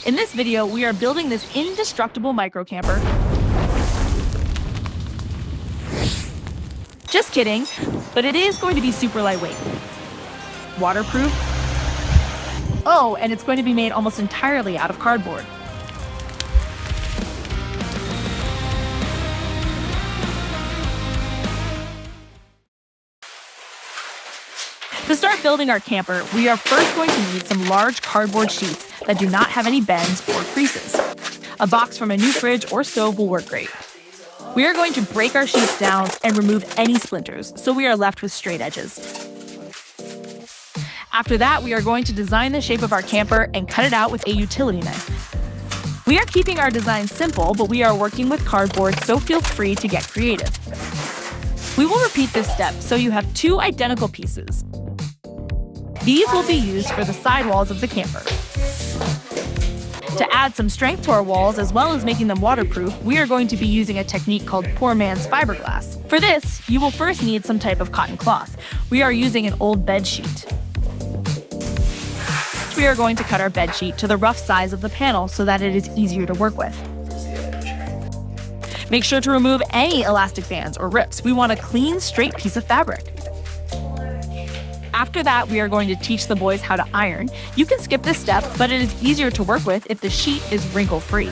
In this video, we are building this indestructible micro camper. Just kidding, but it is going to be super lightweight. Waterproof. Oh, and it's going to be made almost entirely out of cardboard. To start building our camper, we are first going to need some large cardboard sheets that do not have any bends or creases. A box from a new fridge or stove will work great. We are going to break our sheets down and remove any splinters, so we are left with straight edges. After that, we are going to design the shape of our camper and cut it out with a utility knife. We are keeping our design simple, but we are working with cardboard, so feel free to get creative. We will repeat this step so you have two identical pieces. These will be used for the sidewalls of the camper. To add some strength to our walls, as well as making them waterproof, we are going to be using a technique called poor man's fiberglass. For this, you will first need some type of cotton cloth. We are using an old bed sheet. We are going to cut our bed sheet to the rough size of the panel so that it is easier to work with. Make sure to remove any elastic bands or rips. We want a clean, straight piece of fabric. After that, we are going to teach the boys how to iron. You can skip this step, but it is easier to work with if the sheet is wrinkle-free.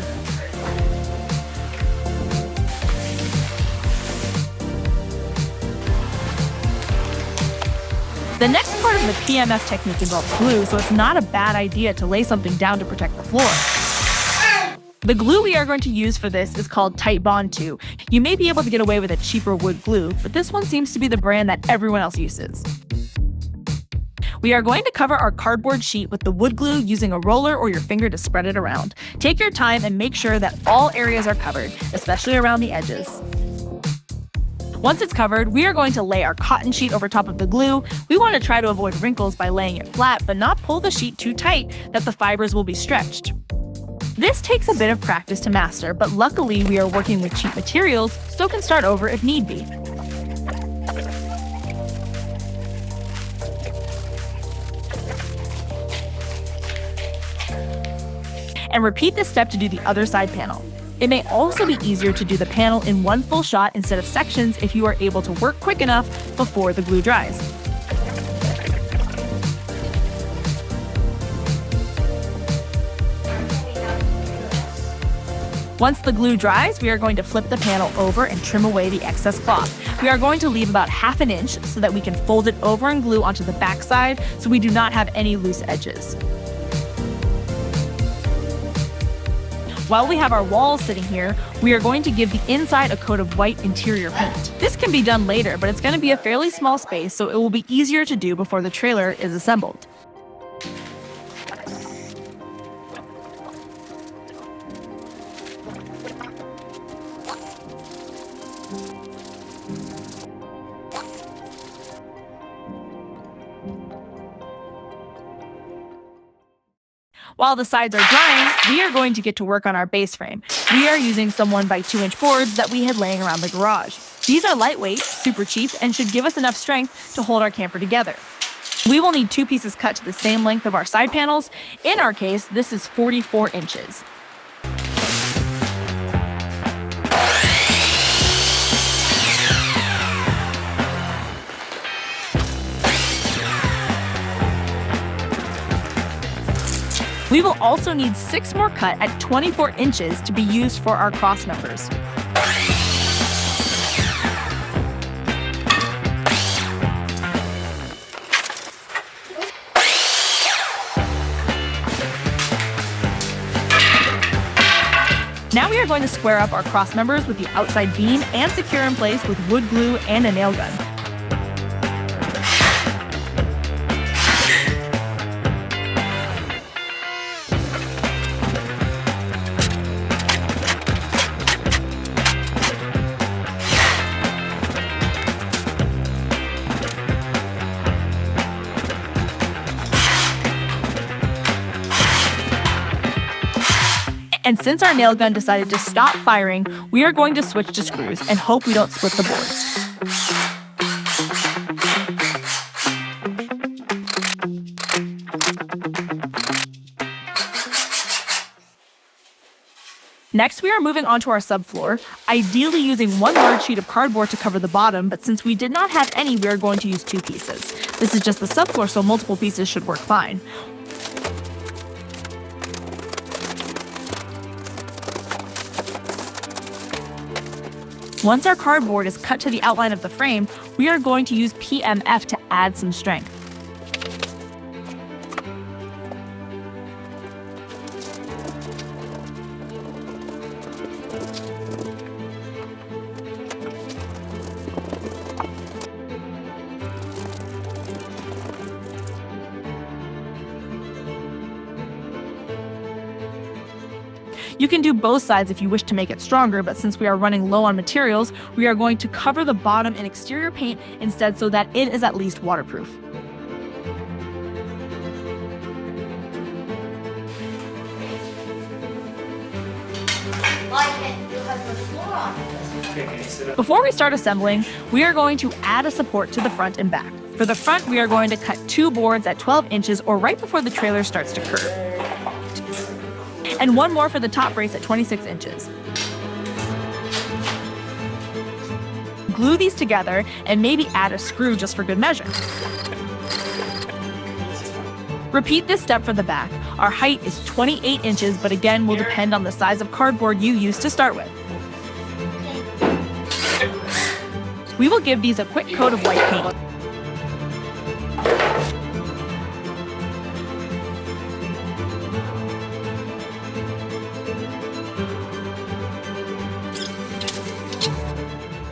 The next part of the PMF technique involves glue, so it's not a bad idea to lay something down to protect the floor. The glue we are going to use for this is called Tight Bond 2. You may be able to get away with a cheaper wood glue, but this one seems to be the brand that everyone else uses. We are going to cover our cardboard sheet with the wood glue using a roller or your finger to spread it around. Take your time and make sure that all areas are covered, especially around the edges. Once it's covered, we are going to lay our cotton sheet over top of the glue. We want to try to avoid wrinkles by laying it flat, but not pull the sheet too tight that the fibers will be stretched. This takes a bit of practice to master, but luckily we are working with cheap materials, so can start over if need be. And repeat this step to do the other side panel. It may also be easier to do the panel in one full shot instead of sections if you are able to work quick enough before the glue dries. Once the glue dries, we are going to flip the panel over and trim away the excess cloth. We are going to leave about ½ an inch so that we can fold it over and glue onto the back side so we do not have any loose edges. While we have our walls sitting here, we are going to give the inside a coat of white interior paint. This can be done later, but it's going to be a fairly small space, so it will be easier to do before the trailer is assembled. While the sides are drying, we are going to get to work on our base frame. We are using some 1x2-inch boards that we had laying around the garage. These are lightweight, super cheap, and should give us enough strength to hold our camper together. We will need two pieces cut to the same length of our side panels. In our case, this is 44 inches. We will also need 6 more cut at 24 inches to be used for our cross members. Now we are going to square up our cross members with the outside beam and secure in place with wood glue and a nail gun. And since our nail gun decided to stop firing, we are going to switch to screws and hope we don't split the boards. Next, we are moving on to our subfloor, ideally using one large sheet of cardboard to cover the bottom, but since we did not have any, we are going to use 2 pieces. This is just the subfloor, so multiple pieces should work fine. Once our cardboard is cut to the outline of the frame, we are going to use PMF to add some strength. You can do both sides if you wish to make it stronger, but since we are running low on materials, we are going to cover the bottom in exterior paint instead so that it is at least waterproof. Before we start assembling, we are going to add a support to the front and back. For the front, we are going to cut 2 boards at 12 inches or right before the trailer starts to curve. And 1 more for the top brace at 26 inches. Glue these together and maybe add a screw just for good measure. Repeat this step for the back. Our height is 28 inches, but again will depend on the size of cardboard you use to start with. We will give these a quick coat of white paint.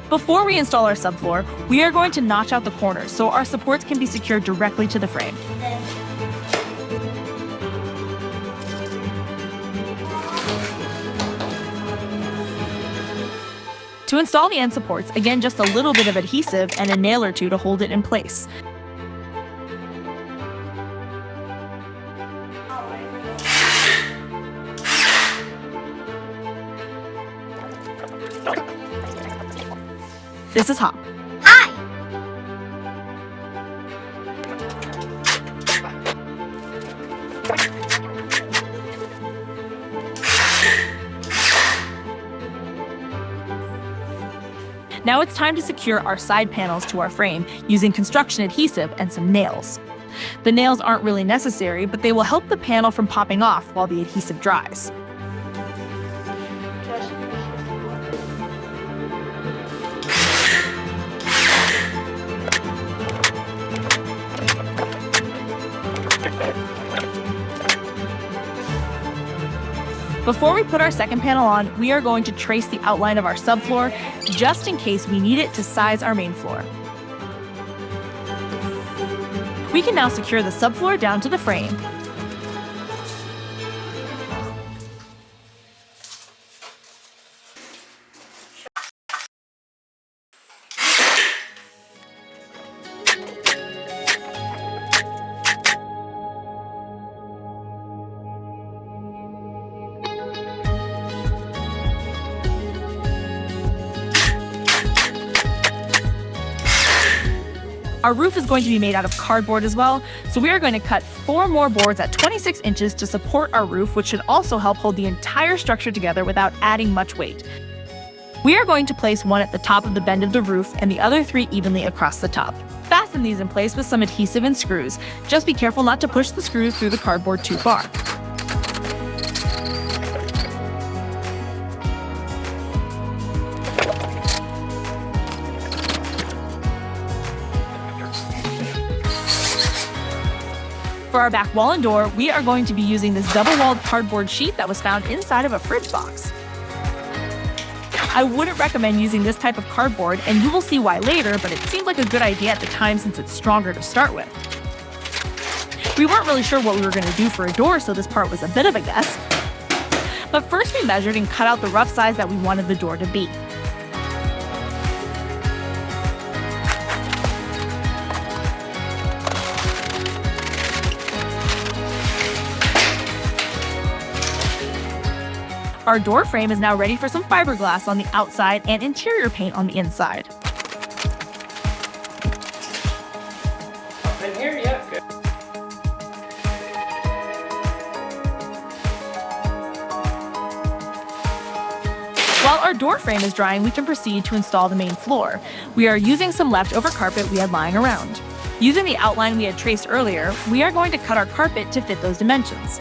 Before we install our subfloor, we are going to notch out the corners so our supports can be secured directly to the frame. To install the end supports, again just a little bit of adhesive and a nail or 2 to hold it in place. This is Hop. Hi! Now it's time to secure our side panels to our frame using construction adhesive and some nails. The nails aren't really necessary, but they will help the panel from popping off while the adhesive dries. Before we put our second panel on, we are going to trace the outline of our subfloor, just in case we need it to size our main floor. We can now secure the subfloor down to the frame. Our roof is going to be made out of cardboard as well, so we are going to cut 4 more boards at 26 inches to support our roof, which should also help hold the entire structure together without adding much weight. We are going to place 1 at the top of the bend of the roof and the other 3 evenly across the top. Fasten these in place with some adhesive and screws. Just be careful not to push the screws through the cardboard too far. For our back wall and door, we are going to be using this double-walled cardboard sheet that was found inside of a fridge box. I wouldn't recommend using this type of cardboard, and you will see why later, but it seemed like a good idea at the time since it's stronger to start with. We weren't really sure what we were going to do for a door, so this part was a bit of a guess. But first we measured and cut out the rough size that we wanted the door to be. Our door frame is now ready for some fiberglass on the outside and interior paint on the inside. In here, yeah. Good. While our door frame is drying, we can proceed to install the main floor. We are using some leftover carpet we had lying around. Using the outline we had traced earlier, we are going to cut our carpet to fit those dimensions.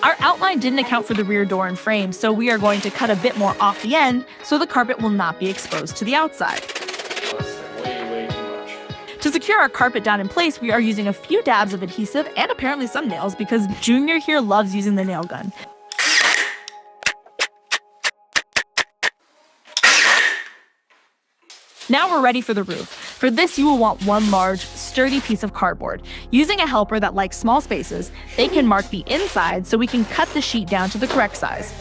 Our outline didn't account for the rear door and frame, so we are going to cut a bit more off the end so the carpet will not be exposed to the outside. Way too much. To secure our carpet down in place, we are using a few dabs of adhesive and apparently some nails because Junior here loves using the nail gun. Now we're ready for the roof. For this, you will want one large, sturdy piece of cardboard. Using a helper that likes small spaces, they can mark the inside so we can cut the sheet down to the correct size.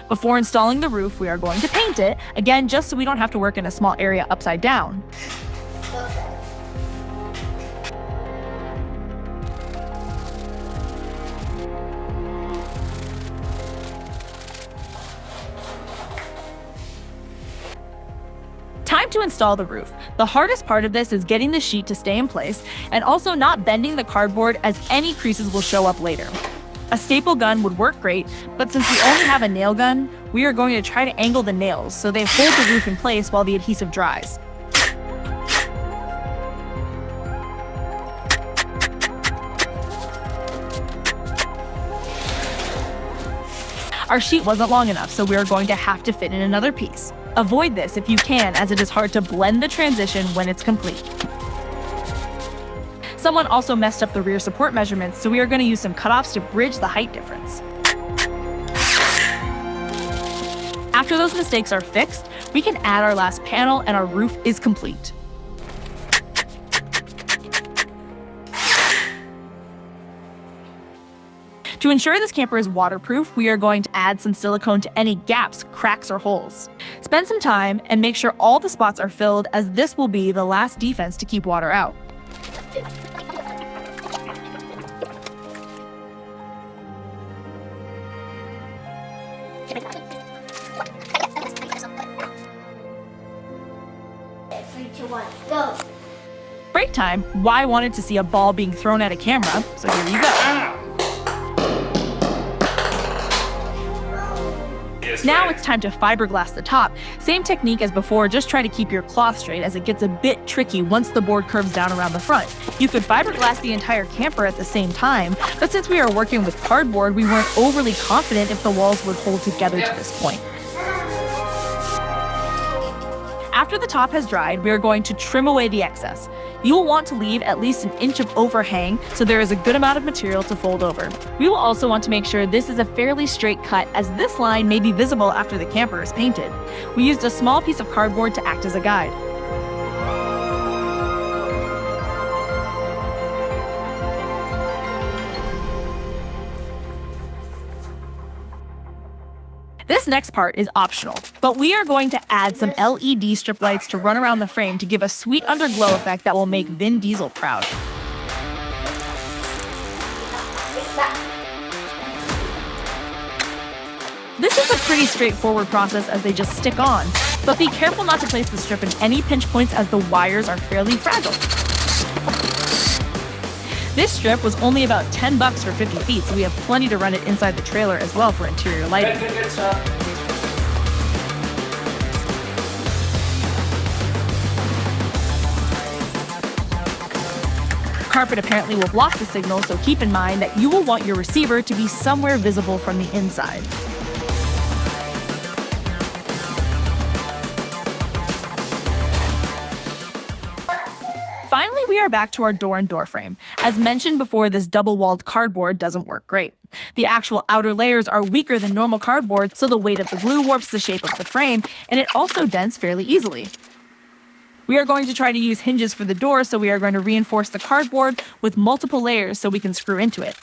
Before installing the roof, we are going to paint it, again just so we don't have to work in a small area upside down. Time to install the roof. The hardest part of this is getting the sheet to stay in place and also not bending the cardboard as any creases will show up later. A staple gun would work great, but since we only have a nail gun, we are going to try to angle the nails so they hold the roof in place while the adhesive dries. Our sheet wasn't long enough, so we are going to have to fit in another piece. Avoid this if you can, as it is hard to blend the transition when it's complete. Someone also messed up the rear support measurements, so we are going to use some cutoffs to bridge the height difference. After those mistakes are fixed, we can add our last panel and our roof is complete. To ensure this camper is waterproof, we are going to add some silicone to any gaps, cracks, or holes. Spend some time and make sure all the spots are filled, as this will be the last defense to keep water out. Three, two, one, go. Break time. Y wanted to see a ball being thrown at a camera, so here you go. Now it's time to fiberglass the top. Same technique as before, just try to keep your cloth straight as it gets a bit tricky once the board curves down around the front. You could fiberglass the entire camper at the same time, but since we are working with cardboard, we weren't overly confident if the walls would hold together to this point. After the top has dried, we are going to trim away the excess. You will want to leave at least an inch of overhang so there is a good amount of material to fold over. We will also want to make sure this is a fairly straight cut, as this line may be visible after the camper is painted. We used a small piece of cardboard to act as a guide. This next part is optional, but we are going to add some LED strip lights to run around the frame to give a sweet underglow effect that will make Vin Diesel proud. This is a pretty straightforward process as they just stick on, but be careful not to place the strip in any pinch points as the wires are fairly fragile. This strip was only about $10 for 50 feet, so we have plenty to run it inside the trailer as well for interior lighting. Good stuff. Carpet apparently will block the signal, so keep in mind that you will want your receiver to be somewhere visible from the inside. Finally, we are back to our door and door frame. As mentioned before, this double-walled cardboard doesn't work great. The actual outer layers are weaker than normal cardboard, so the weight of the glue warps the shape of the frame, and it also dents fairly easily. We are going to try to use hinges for the door, so we are going to reinforce the cardboard with multiple layers so we can screw into it.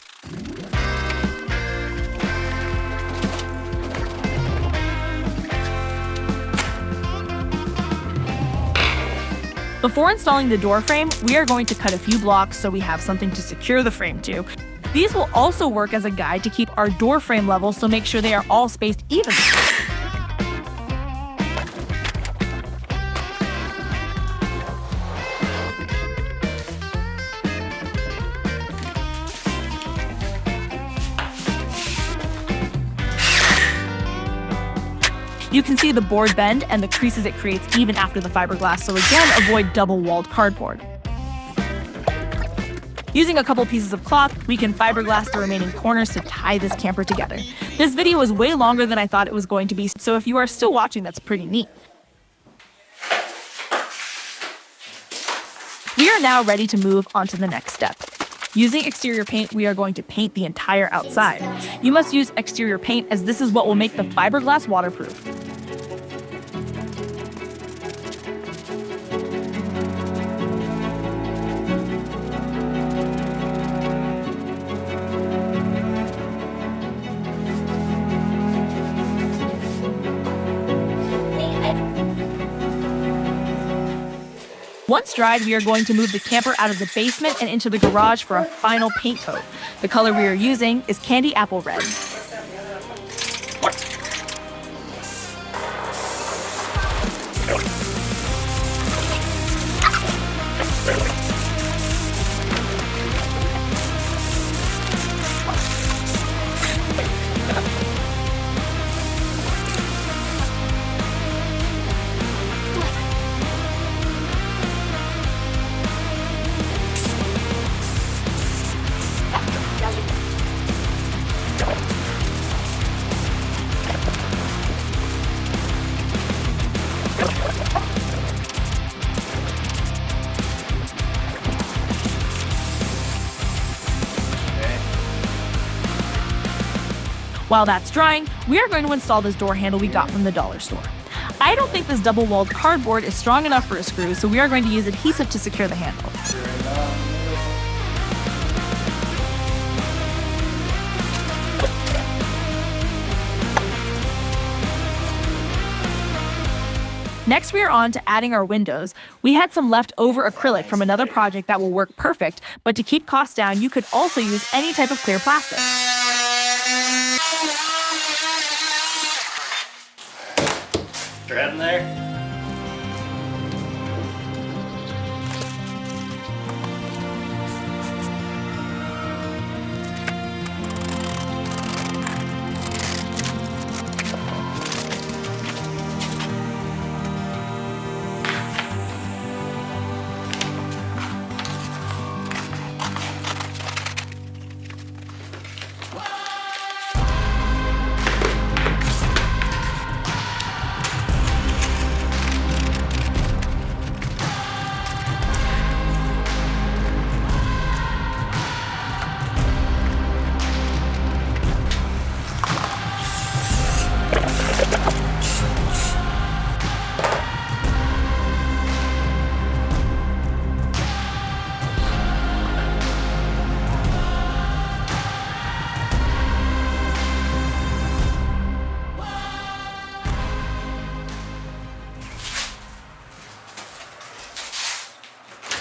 Before installing the door frame, we are going to cut a few blocks so we have something to secure the frame to. These will also work as a guide to keep our door frame level, so make sure they are all spaced evenly. You can see the board bend and the creases it creates even after the fiberglass, so again, avoid double-walled cardboard. Using a couple pieces of cloth, we can fiberglass the remaining corners to tie this camper together. This video was way longer than I thought it was going to be, so if you are still watching, that's pretty neat. We are now ready to move on to the next step. Using exterior paint, we are going to paint the entire outside. You must use exterior paint as this is what will make the fiberglass waterproof. Once dried, we are going to move the camper out of the basement and into the garage for a final paint coat. The color we are using is candy apple red. While that's drying, we are going to install this door handle we got from the dollar store. I don't think this double-walled cardboard is strong enough for a screw, so we are going to use adhesive to secure the handle. Next, we are on to adding our windows. We had some leftover acrylic from another project that will work perfect, but to keep costs down, you could also use any type of clear plastic. Thread in there.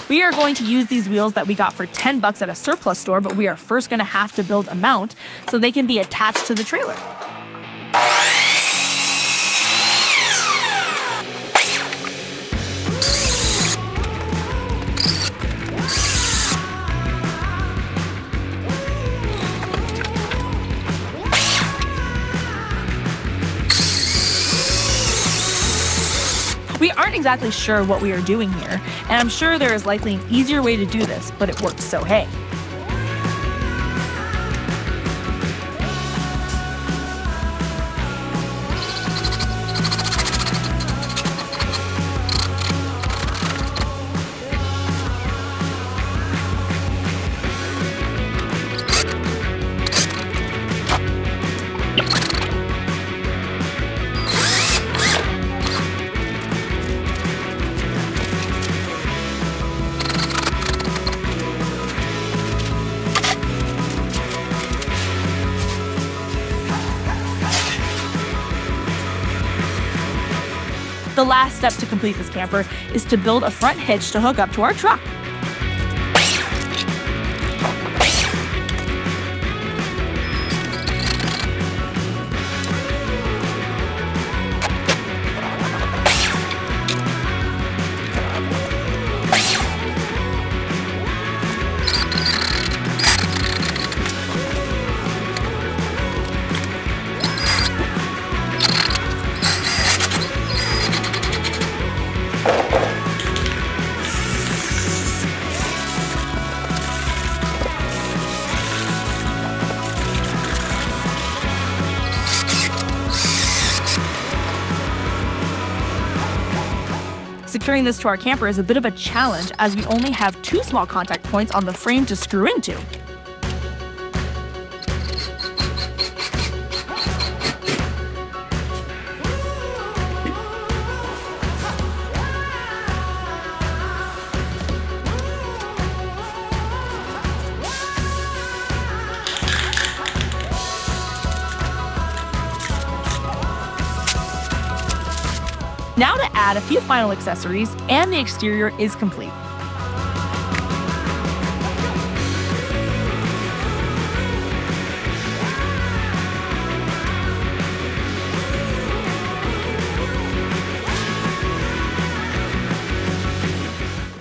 We are going to use these wheels that we got for $10 at a surplus store, but we are first going to have to build a mount so they can be attached to the trailer. We aren't exactly sure what we are doing here, and I'm sure there is likely an easier way to do this, but it works, so hey. The last step to complete this camper is to build a front hitch to hook up to our truck. Securing this to our camper is a bit of a challenge as we only have 2 small contact points on the frame to screw into. Now to add a few final accessories, and the exterior is complete.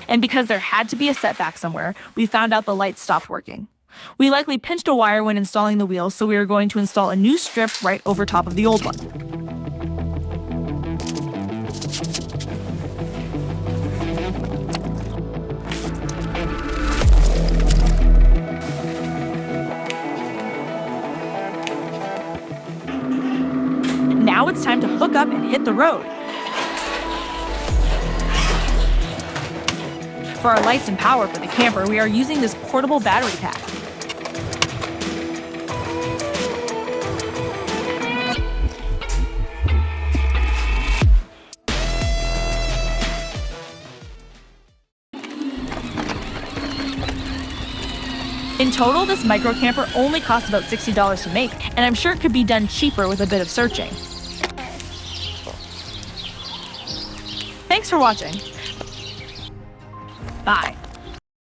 And because there had to be a setback somewhere, we found out the lights stopped working. We likely pinched a wire when installing the wheels, so we are going to install a new strip right over top of the old one. Now it's time to hook up and hit the road. For our lights and power for the camper, we are using this portable battery pack. In total, this micro camper only costs about $60 to make, and I'm sure it could be done cheaper with a bit of searching. Thanks for watching. Bye.